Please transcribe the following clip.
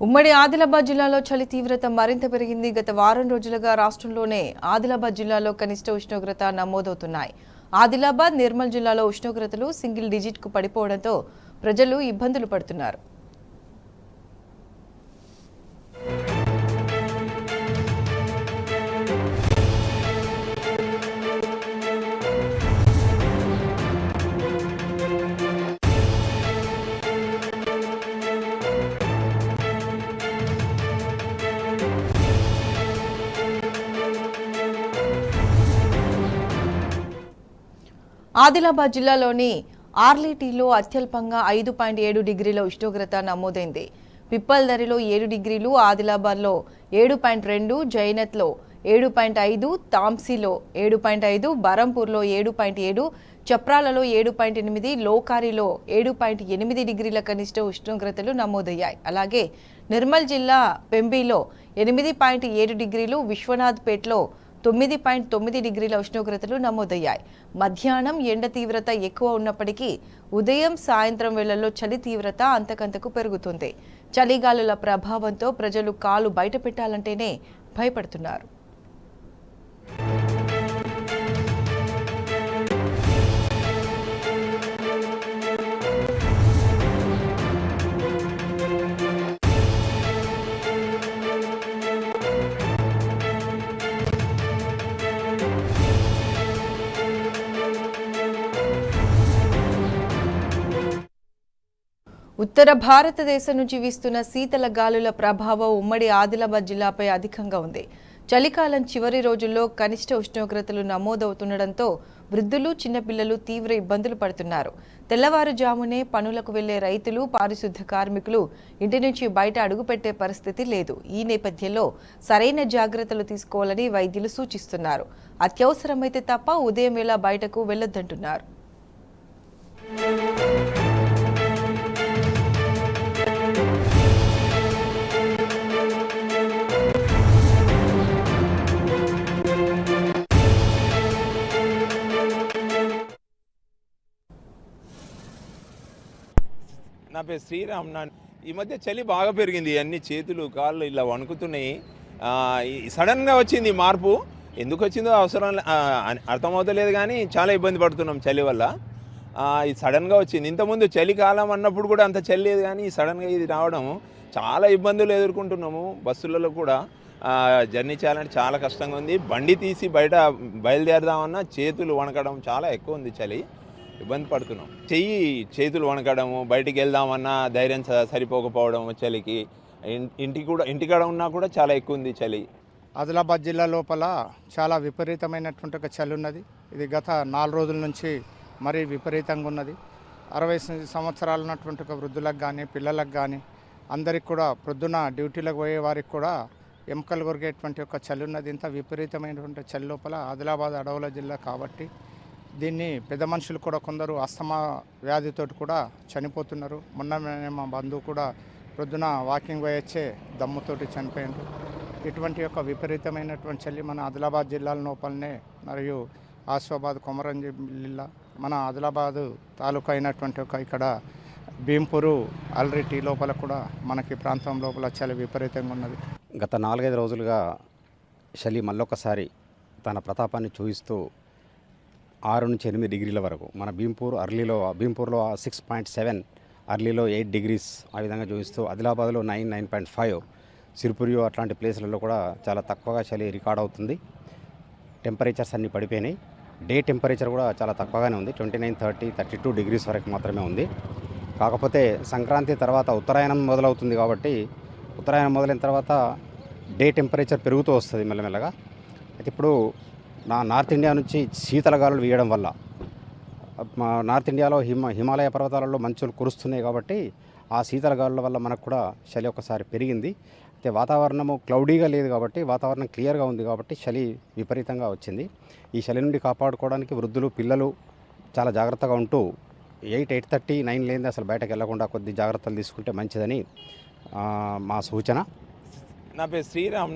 ఉమ్మడి ఆదిలాబాద్ జిల్లాలో చలి తీవ్రత మరింత పెరిగింది. గత వారం రోజులుగా రాష్ట్రంలోనే ఆదిలాబాద్ జిల్లాలో కనిష్ట ఉష్ణోగ్రత నమోదవుతున్నాయి. ఆదిలాబాద్, నిర్మల్ జిల్లాలో ఉష్ణోగ్రతలు సింగిల్ డిజిట్ కు పడిపోవడంతో ప్రజలు ఇబ్బందులు పడుతున్నారు. ఆదిలాబాద్ జిల్లాలోని ఆర్లీటీలో అత్యల్పంగా 5.7 డిగ్రీల ఉష్ణోగ్రత నమోదైంది. పిప్పల్దరిలో 7 డిగ్రీలు, ఆదిలాబాద్లో 7.2, జైనత్లో 7.5, తాంసీలో 7.5, బరంపూర్లో 7.7, చప్రాలలో 7.8, లోకారిలో 7.8 డిగ్రీల కనిష్ట ఉష్ణోగ్రతలు నమోదయ్యాయి. అలాగే నిర్మల్ జిల్లా పెంబిలో 8.7 డిగ్రీలు, విశ్వనాథ్పేట్లో 9.9 డిగ్రీల ఉష్ణోగ్రతలు నమోదయ్యాయి. మధ్యాహ్నం ఎండ తీవ్రత ఎక్కువ ఉన్నప్పటికీ ఉదయం, సాయంత్రం వేళల్లో చలి తీవ్రత అంతకంతకు పెరుగుతుంది. చలిగాలుల ప్రభావంతో ప్రజలు కాలు బయట పెట్టాలంటేనే భయపడుతున్నారు. ఉత్తర భారతదేశం నుంచి వీస్తున్న శీతల గాలుల ప్రభావం ఉమ్మడి ఆదిలాబాద్ జిల్లాపై అధికంగా ఉంది. చలికాలం చివరి రోజుల్లో కనిష్ట ఉష్ణోగ్రతలు నమోదవుతుండటంతో వృద్ధులు, చిన్నపిల్లలు తీవ్ర ఇబ్బందులు పడుతున్నారు. తెల్లవారుజామునే పనులకు వెళ్లే రైతులు, పారిశుద్ధ్య కార్మికులు ఇంటి నుంచి బయట అడుగుపెట్టే పరిస్థితి లేదు. ఈ నేపథ్యంలో సరైన జాగ్రత్తలు తీసుకోవాలని వైద్యులు సూచిస్తున్నారు. అత్యవసరమైతే తప్ప ఉదయం వేళ బయటకు వెళ్లొద్దంటున్నారు. నా పేరు శ్రీరామ్. ఈ మధ్య చలి బాగా పెరిగింది. అన్ని చేతులు, కాళ్ళు ఇలా వణుకుతున్నాయి. సడన్గా వచ్చింది మార్పు. ఎందుకు వచ్చిందో అర్థమవుతలేదు, కానీ చాలా ఇబ్బంది పడుతున్నాం చలి వల్ల. ఇది సడన్గా వచ్చింది. ఇంతకుముందు చలికాలం అన్నప్పుడు కూడా అంత చలి లేదు, కానీ సడన్గా ఇది రావడం చాలా ఇబ్బందులు ఎదుర్కొంటున్నాము. బస్సులలో కూడా జర్నీ చేయాలంటే చాలా కష్టంగా ఉంది. బండి తీసి బయట బయలుదేరదామన్నా చేతులు వణకడం చాలా ఎక్కువ ఉంది. చలి ఇబ్బంది పడుతున్నాం. చేతులు వణకడము, బయటికి వెళ్దామన్నా ధైర్యం సరిపోకపోవడం చలికి. ఇంటికాడ ఉన్నా కూడా చాలా ఎక్కువ ఉంది చలి. ఆదిలాబాద్ జిల్లా లోపల చాలా విపరీతమైనటువంటి ఒక చలి ఉన్నది. ఇది గత 4 రోజుల నుంచి మరీ విపరీతంగా ఉన్నది. 60 సంవత్సరాలు ఉన్నటువంటి ఒక వృద్ధులకు కానీ, పిల్లలకు కానీ, అందరికి కూడా ప్రొద్దున డ్యూటీలకు పోయే వారికి కూడా ఎముకలు కొరిగేటువంటి ఒక చలి ఉన్నది. ఇంత విపరీతమైనటువంటి చలి లోపల ఆదిలాబాద్ అడవుల జిల్లా కాబట్టి దీన్ని పెద్ద మనుషులు కూడా కొందరు అస్తమా వ్యాధితోటి కూడా చనిపోతున్నారు. మొన్న మా బంధువు కూడా ప్రొద్దున వాకింగ్ పోయొచ్చే దమ్ముతోటి చనిపోయారు. ఇటువంటి యొక్క విపరీతమైనటువంటి చలి మన ఆదిలాబాద్ జిల్లాల లోపలనే, మరియు ఆసిఫాబాద్, కొమరంజి జిల్లా, మన ఆదిలాబాదు తాలూకా అయినటువంటి ఒక ఇక్కడ భీంపూరు, ఆల్రెడీ లోపల కూడా మనకి ప్రాంతం లోపల చలి విపరీతంగా ఉన్నది. గత 4-5 రోజులుగా చలి మళ్ళొకసారి తన ప్రతాపాన్ని చూపిస్తూ 6 నుంచి 8 డిగ్రీల వరకు మన భీంపూర్లో 6.7, అర్లీలో 8 డిగ్రీస్ ఆ విధంగా చూపిస్తూ, ఆదిలాబాద్లో 9.5, సిరిపురియో అట్లాంటి ప్లేసులలో కూడా చాలా తక్కువగా చలి రికార్డ్ అవుతుంది. టెంపరేచర్స్ అన్నీ పడిపోయినాయి. డే టెంపరేచర్ కూడా చాలా తక్కువగానే ఉంది. 29, 30, 32 డిగ్రీస్ వరకు మాత్రమే ఉంది. కాకపోతే సంక్రాంతి తర్వాత ఉత్తరాయణం మొదలవుతుంది కాబట్టి ఉత్తరాయణం మొదలైన తర్వాత డే టెంపరేచర్ పెరుగుతూ వస్తుంది మెల్లమెల్లగా. అయితే ఇప్పుడు నార్త్ ఇండియా నుంచి శీతల గాలులు వీయడం వల్ల నార్త్ ఇండియాలో హిమాలయ పర్వతాలలో మంచులు కురుస్తున్నాయి కాబట్టి ఆ శీతల గాలుల వల్ల మనకు కూడా చలి ఒకసారి పెరిగింది. అయితే వాతావరణము క్లౌడీగా లేదు కాబట్టి, వాతావరణం క్లియర్గా ఉంది కాబట్టి చలి విపరీతంగా వచ్చింది. ఈ చలి నుండి కాపాడుకోవడానికి వృద్ధులు, పిల్లలు చాలా జాగ్రత్తగా ఉంటూ 8:30, 9 లేనిది అసలు బయటకు వెళ్లకుండా కొద్ది జాగ్రత్తలు తీసుకుంటే మంచిదని మా సూచన. నా పేరు శ్రీరామ్.